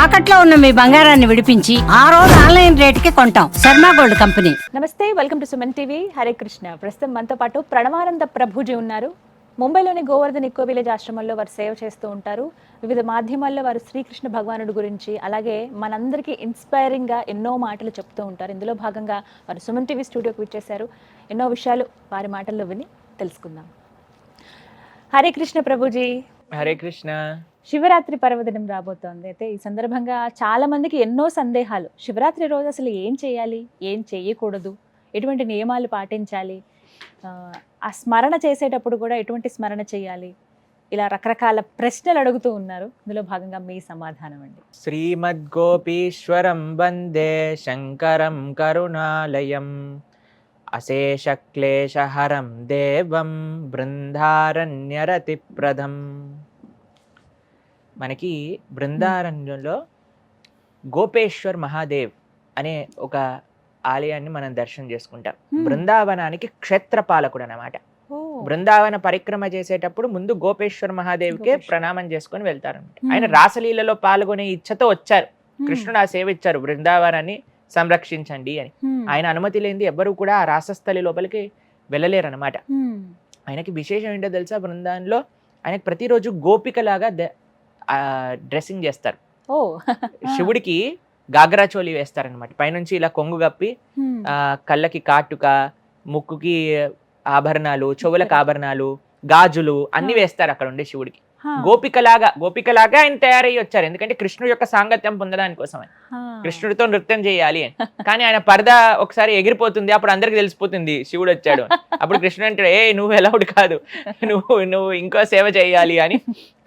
తాకట్లో ఉన్న మీ బంగారాన్ని విడిపించి ఆ రోజు ఆన్లైన్ రేటుకి కొంటాం. Sharma gold company. నమస్తే, welcome to Suman TV. Hare Krishna. ప్రస్తుతం మనతో పాటు ప్రణవానంద ప్రభుజీ ఉన్నారు. ముంబైలోని గోవర్ధన్ ఇక్కో విలేజ్ ఆశ్రమంలో వారు సేవ చేస్తూ ఉంటారు. వివిధ మాధ్యమాల్లో వారు శ్రీకృష్ణ భగవానుడి గురించి, అలాగే మనందరికీ ఇన్స్పైరింగ్గా ఎన్నో మాటలు చెప్తూ ఉంటారు. ఇందులో భాగంగా వారు సుమన్ టీవీ స్టూడియోకి విచ్చేశారు. ఎన్నో విషయాలు వారి మాటల్లో విని తెలుసుకుందాం. హరే కృష్ణ ప్రభుజీ. హరే కృష్ణ. శివరాత్రి పర్వదినం రాబోతోంది. అయితే ఈ సందర్భంగా చాలా మందికి ఎన్నో సందేహాలు. శివరాత్రి రోజు అసలు ఏం చేయాలి, ఏం చేయకూడదు, ఎటువంటి నియమాలు పాటించాలి, ఆ స్మరణ చేసేటప్పుడు కూడా ఎటువంటి స్మరణ చేయాలి, ఇలా రకరకాల ప్రశ్నలు అడుగుతూ ఉన్నారు. ఇందులో భాగంగా మీ సమాధానం అండి. శ్రీమద్ గోపీశ్వరం వందే శంకరం కరుణాలయం అశేష క్లేశహరం దేవం బృందారణ్యరతిప్రదం. మనకి బృందారణ్యంలో గోపేశ్వర్ మహాదేవ్ అనే ఒక ఆలయాన్ని మనం దర్శనం చేసుకుంటాం. బృందావనానికి క్షేత్రపాలకుడు అన్నమాట. బృందావన పరిక్రమ చేసేటప్పుడు ముందు గోపేశ్వర్ మహాదేవ్కే ప్రణామం చేసుకొని వెళ్తారన్నమాట. ఆయన రాసలీలలో పాల్గొనే ఇచ్చతో వచ్చారు. కృష్ణుడు ఆ సేవ ఇచ్చారు, బృందావనాన్ని సంరక్షించండి అని. ఆయన అనుమతి లేనిది ఎవ్వరూ కూడా ఆ రాసస్థలి లోపలికి వెళ్ళలేరు అనమాట. ఆయనకి విశేషం ఏంటో తెలుసా? బృందావనంలో ఆయనకి ప్రతిరోజు గోపికలాగా డ్రెస్సింగ్ చేస్తారు. శివుడికి గాగ్రా చోలి వేస్తారనమాట. పైనుంచి ఇలా కొంగు కప్పి కళ్ళకి కాటుక, ముక్కుకి ఆభరణాలు, చెవులకు ఆభరణాలు, గాజులు అన్ని వేస్తారు అక్కడ ఉండే శివుడికి. గోపికలాగా ఆయన తయారయ్యి వచ్చారు. ఎందుకంటే కృష్ణుడు యొక్క సాంగత్యం పొందడానికి కోసం కృష్ణుడితో నృత్యం చేయాలి అని. కానీ ఆయన పరదా ఒకసారి ఎగిరిపోతుంది, అప్పుడు అందరికి తెలిసిపోతుంది శివుడు వచ్చాడు. అప్పుడు కృష్ణుడు అంటాడు, నువ్వు ఎలౌడ్ కాదు, నువ్వు ఇంకో సేవ చేయాలి అని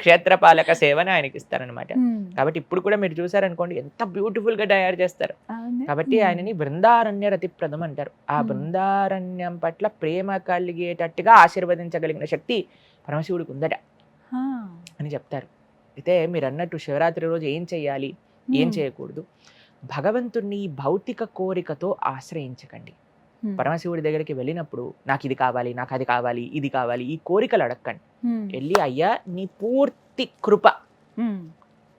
క్షేత్రపాలక సేవని ఆయనకి ఇస్తారనమాట. కాబట్టి ఇప్పుడు కూడా మీరు చూసారనుకోండి ఎంత బ్యూటిఫుల్ గా తయారు చేస్తారు. కాబట్టి ఆయనని బృందారణ్య రతిప్రదం అంటారు. ఆ బృందారణ్యం పట్ల ప్రేమ కలిగేటట్టుగా ఆశీర్వదించగలిగిన శక్తి పరమశివుడికి ఉందట అని చెప్తారు. అయితే మీరు అన్నట్టు శివరాత్రి రోజు ఏం చెయ్యాలి, ఏం చేయకూడదు? భగవంతుణ్ణి భౌతిక కోరికతో ఆశ్రయించకండి. పరమశివుడి దగ్గరికి వెళ్ళినప్పుడు నాకు ఇది కావాలి, నాకు అది కావాలి, ఇది కావాలి, ఈ కోరికలు అడగండి. వెళ్ళి అయ్యా నీ పూర్తి కృప,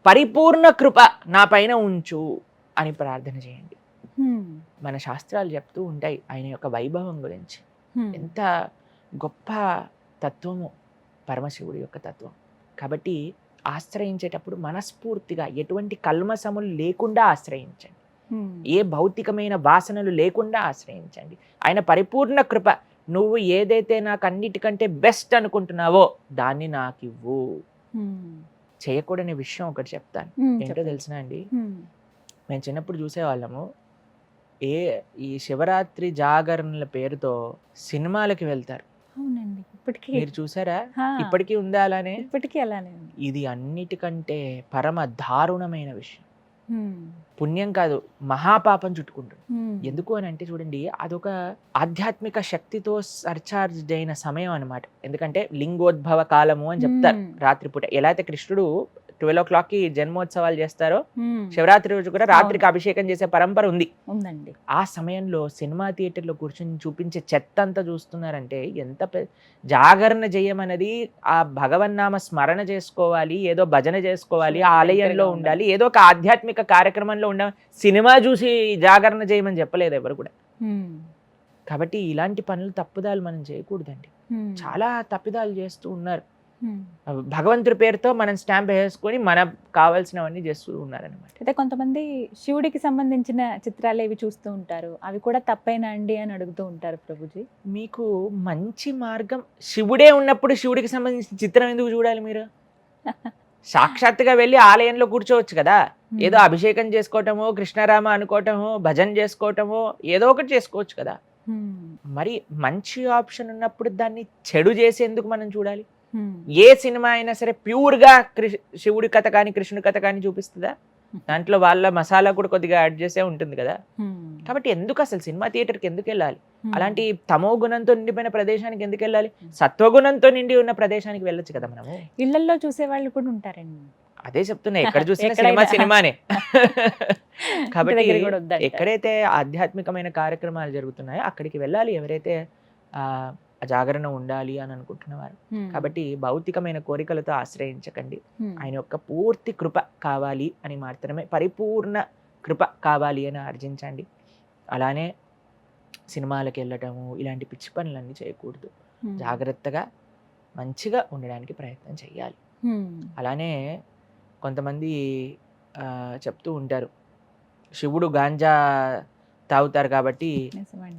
పరిపూర్ణ కృప నా పైన ఉంచు అని ప్రార్థన చేయండి. మన శాస్త్రాలు చెప్తూ ఉంటాయి ఆయన యొక్క వైభవం గురించి. ఎంత గొప్ప తత్వము పరమశివుడి యొక్క తత్వం. కాబట్టి ఆశ్రయించేటప్పుడు మనస్ఫూర్తిగా ఎటువంటి కల్మసములు లేకుండా ఆశ్రయించండి. ఏ భౌతికమైన వాసనలు లేకుండా ఆశ్రయించండి. ఆయన పరిపూర్ణ కృప, నువ్వు ఏదైతే నాకు అన్నిటికంటే బెస్ట్ అనుకుంటున్నావో దాన్ని నాకు ఇవ్వు. చేయకూడని విషయం ఒకటి చెప్తాను. ఏంటో తెలిసిన అండి, మేము చిన్నప్పుడు చూసేవాళ్ళము, ఈ శివరాత్రి జాగరణల పేరుతో సినిమాలకి వెళ్తారు. మీరు చూసారా? ఇప్పటికీ ఉందా అలానే? ఇప్పటికీ అలానే. ఇది అన్నిటికంటే పరమ దారుణమైన విషయం. పుణ్యం కాదు, మహాపాపం చుట్టుకుంటుంది. ఎందుకు అని అంటే చూడండి, అదొక ఆధ్యాత్మిక శక్తితో సర్చార్జ్ అయిన సమయం అనమాట. ఎందుకంటే లింగోద్భవ కాలము అని చెప్తారు రాత్రిపూట. ఎలా అయితే కృష్ణుడు 12 o'clock జన్మోత్సవాలు చేస్తారో, శివరాత్రి రోజు కూడా రాత్రికి అభిషేకం చేసే పరంపర ఉందండి. ఆ సమయంలో సినిమా థియేటర్లో కూర్చొని చూపించే చెత్త అంతా చూస్తున్నారంటే ఎంత జాగరణ చేయమన్నది ఆ భగవన్నామ స్మరణ చేసుకోవాలి, ఏదో భజన చేసుకోవాలి, ఆలయంలో ఉండాలి, ఏదో ఒక ఆధ్యాత్మిక కార్యక్రమంలో ఉండాలి. సినిమా చూసి జాగరణ చేయమని చెప్పలేదు ఎవరు కూడా. కాబట్టి ఇలాంటి పనులు, తప్పుదాలు మనం చేయకూడదండి. చాలా తప్పిదాలు చేస్తూ ఉన్నారు. భగవంతుడి పేరుతో మనం స్టాంప్ వేసుకొని మనకు కావాల్సినవన్నీ చేస్తూ ఉన్నారనమాట. అయితే కొంతమంది శివుడికి సంబంధించిన చిత్రాలు ఏవి చూస్తూ ఉంటారు, అవి కూడా తప్పేనా అండి అని అడుగుతూ ఉంటారు. ప్రభుజీ, మీకు మంచి మార్గం, శివుడే ఉన్నప్పుడు శివుడికి సంబంధించిన చిత్రం ఎందుకు చూడాలి మీరు? సాక్షాత్తుగా వెళ్ళి ఆలయంలో కూర్చోవచ్చు కదా. ఏదో అభిషేకం చేసుకోవటమో, కృష్ణరామ అనుకోవటమో, భజన చేసుకోవటమో, ఏదో ఒకటి చేసుకోవచ్చు కదా. మరి మంచి ఆప్షన్ ఉన్నప్పుడు దాన్ని చెడు చేసేందుకు మనం చూడాలి? ఏ సినిమా అయినా సరే ప్యూర్ గా శివుడి కథ కానీ కృష్ణుడి కథ కానీ చూపిస్తుందా? దాంట్లో వాళ్ళ మసాలా కూడా కొద్దిగా యాడ్ చేసే ఉంటుంది కదా. కాబట్టి ఎందుకు అసలు సినిమా థియేటర్కి ఎందుకు వెళ్ళాలి? అలాంటి తమో గుణంతో నిండిపోయిన ప్రదేశానికి ఎందుకు వెళ్ళాలి? సత్వగుణంతో నిండి ఉన్న ప్రదేశానికి వెళ్ళొచ్చు కదా మనము. ఇళ్లలో చూసే వాళ్ళు కూడా ఉంటారండి. అదే చెప్తున్నా, ఎక్కడ చూసినా సినిమానే. కాబట్టి ఎక్కడైతే ఆధ్యాత్మికమైన కార్యక్రమాలు జరుగుతున్నాయో అక్కడికి వెళ్ళాలి. ఎవరైతే జాగరణ ఉండాలి అని అనుకుంటున్నవారు. కాబట్టి భౌతికమైన కోరికలతో ఆశ్రయించకండి. ఆయన యొక్క పూర్తి కృప కావాలి అని మాత్రమే, పరిపూర్ణ కృప కావాలి అని ఆర్జించండి. అలానే సినిమాలకు వెళ్ళటము ఇలాంటి పిచ్చి పనులన్నీ చేయకూడదు. జాగ్రత్తగా మంచిగా ఉండడానికి ప్రయత్నం చేయాలి. అలానే కొంతమంది చెప్తూ ఉంటారు, శివుడు గాంజా తాగుతారు కాబట్టి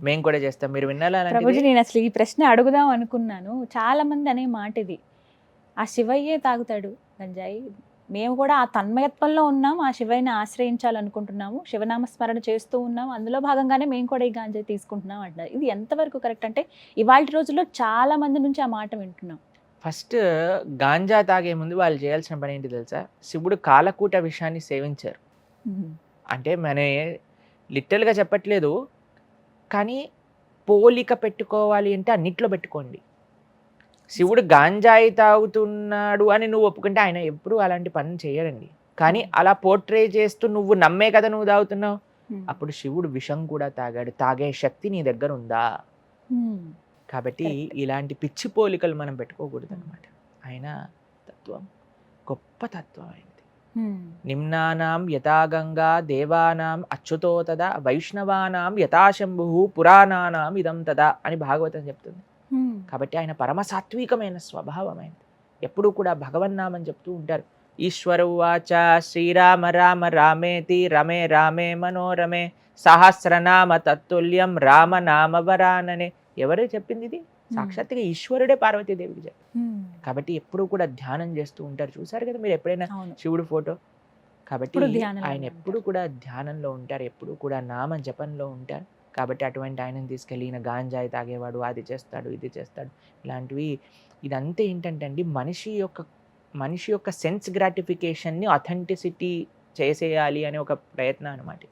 మేము కూడా చేస్తాం. మీరు వినాలా? ప్రభుజీ, నేను అసలు ఈ ప్రశ్న అడుగుదాం అనుకున్నాను. చాలా మంది అనే మాట ఇది, ఆ శివయ్యే తాగుతాడు గంజాయి, మేము కూడా ఆ తన్మయత్వంలో ఉన్నాం, ఆ శివయ్యని ఆశ్రయించాలనుకుంటున్నాము, శివనామ స్మరణ చేస్తూ ఉన్నాం, అందులో భాగంగానే మేము కూడా ఈ గాంజాయి తీసుకుంటున్నాం అంటారు. ఇది ఎంతవరకు కరెక్ట్? అంటే ఇవాళ రోజుల్లో చాలా మంది నుంచి ఆ మాట వింటున్నాం. ఫస్ట్ గాంజా తాగే ముందు వాళ్ళు చేయాల్సిన పని ఏంటి తెలుసా? శివుడు కాలకూట విషయాన్ని సేవించారు. అంటే మన లిటరల్గా చెప్పట్లేదు, కానీ పోలిక పెట్టుకోవాలి అంటే అన్నిట్లో పెట్టుకోండి. శివుడు గాంజాయి తాగుతున్నాడు అని నువ్వు ఒప్పుకుంటే ఆయన ఎప్పుడు అలాంటి పని చేయడండి. కానీ అలా పోర్ట్రే చేస్తూ నువ్వు నమ్మే కదా నువ్వు తాగుతున్నావు, అప్పుడు శివుడు విషం కూడా తాగాడు. తాగే శక్తి నీ దగ్గర ఉందా? కాబట్టి ఇలాంటి పిచ్చి పోలికలు మనం పెట్టుకోకూడదు అనమాట. ఆయన తత్వం గొప్ప తత్వం అయింది. నిమ్నానాం యథాగంగా దేవానాం అచ్యుతో తదా వైష్ణవానాం యథాశంభు పురాణానాం ఇదం తదా అని భాగవతం చెప్తుంది. కాబట్టి ఆయన పరమ సాత్వికమైన స్వభావమైనది. ఎప్పుడు కూడా భగవన్నామని చెప్తూ ఉంటారు. ఈశ్వర ఉవాచ శ్రీరామ రామ రామేతి రమే రామే మనోరమే సహస్రనామ తత్తుల్యం రామనామ వరాననే. ఎవరు చెప్పింది ఇది? సాక్షాత్తుగా ఈశ్వరుడే పార్వతీదేవికి చెప్పి. కాబట్టి ఎప్పుడు కూడా ధ్యానం చేస్తూ ఉంటారు. చూసారు కదా మీరు ఎప్పుడైనా శివుడు ఫోటో? కాబట్టి ఆయన ఎప్పుడు కూడా ధ్యానంలో ఉంటారు, ఎప్పుడు కూడా నామ జపంలో ఉంటారు. కాబట్టి అటువంటి ఆయనను తీసుకెళ్ళి ఈయన గాంజాయి తాగేవాడు, అది చేస్తాడు, ఇది చేస్తాడు, ఇలాంటివి. ఇదంతా ఏంటంటే అండి, మనిషి యొక్క సెన్స్ గ్రాటిఫికేషన్ని అథెంటిసిటీ చేసేయాలి అనే ఒక ప్రయత్నం అనమాట.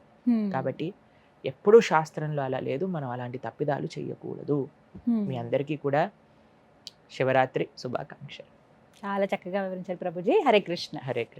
కాబట్టి ఎప్పుడూ శాస్త్రంలో అలా లేదు, మనం అలాంటి తప్పిదాలు చేయకూడదు. మీ అందరికీ కూడా శివరాత్రి శుభాకాంక్షలు. చాలా చక్కగా వివరించారు ప్రభుజీ. హరే కృష్ణ. హరే కృష్ణ.